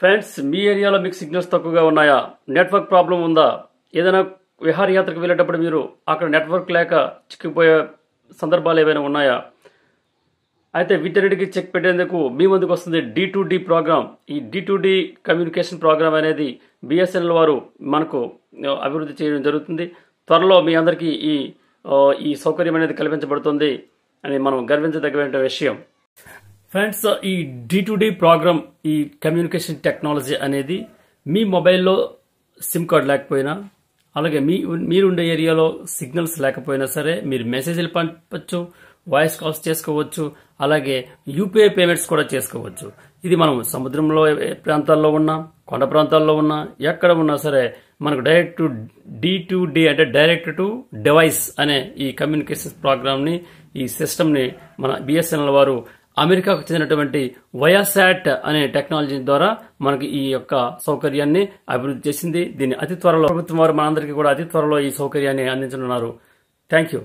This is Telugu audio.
ఫ్రెండ్స్, మీ ఏరియాలో మీకు సిగ్నల్స్ తక్కువగా ఉన్నాయా? నెట్వర్క్ ప్రాబ్లం ఉందా? ఏదైనా విహారయాత్రకు వెళ్ళేటప్పుడు మీరు అక్కడ నెట్వర్క్ లేక చిక్కిపోయే సందర్భాలు ఏవైనా ఉన్నాయా? అయితే వీటన్నిటికీ చెక్ పెట్టేందుకు మీ ముందుకు వస్తుంది D2D ప్రోగ్రామ్. ఈ D2D కమ్యూనికేషన్ ప్రోగ్రామ్ అనేది BSNL వారు మనకు అభివృద్ధి చేయడం జరుగుతుంది. త్వరలో మీ అందరికీ ఈ సౌకర్యం అనేది కల్పించబడుతుంది అని మనం గర్వించదగ్గ విషయం. ఫ్రెండ్స్, ఈ D2D ప్రోగ్రామ్, ఈ కమ్యూనికేషన్ టెక్నాలజీ అనేది మీ మొబైల్లో సిమ్ కార్డ్ లేకపోయినా, అలాగే మీరుండే ఏరియాలో సిగ్నల్స్ లేకపోయినా సరే మీరు మెసేజ్లు పంపచ్చు, వాయిస్ కాల్స్ చేసుకోవచ్చు, అలాగే UPI పేమెంట్స్ కూడా చేసుకోవచ్చు. ఇది మనం సముద్రంలో ప్రాంతాల్లో ఉన్నా, కొండ ప్రాంతాల్లో ఉన్నా, ఎక్కడ ఉన్నా సరే మనకు డైరెక్ట్ D2D అంటే డైరెక్ట్ టు డివైస్ అనే ఈ కమ్యూనికేషన్ ప్రోగ్రామ్ని, ఈ సిస్టమ్ని మన BSNL వారు అమెరికాకు చెందినటువంటి వయాసాట్ అనే టెక్నాలజీ ద్వారా మనకి ఈ యొక్క సౌకర్యాన్ని అభివృద్ధి చేసింది. దీన్ని అతి త్వరలో ప్రభుత్వం వారు మనందరికీ కూడా అతి త్వరలో ఈ సౌకర్యాన్ని అందించనున్నారు. Thank you.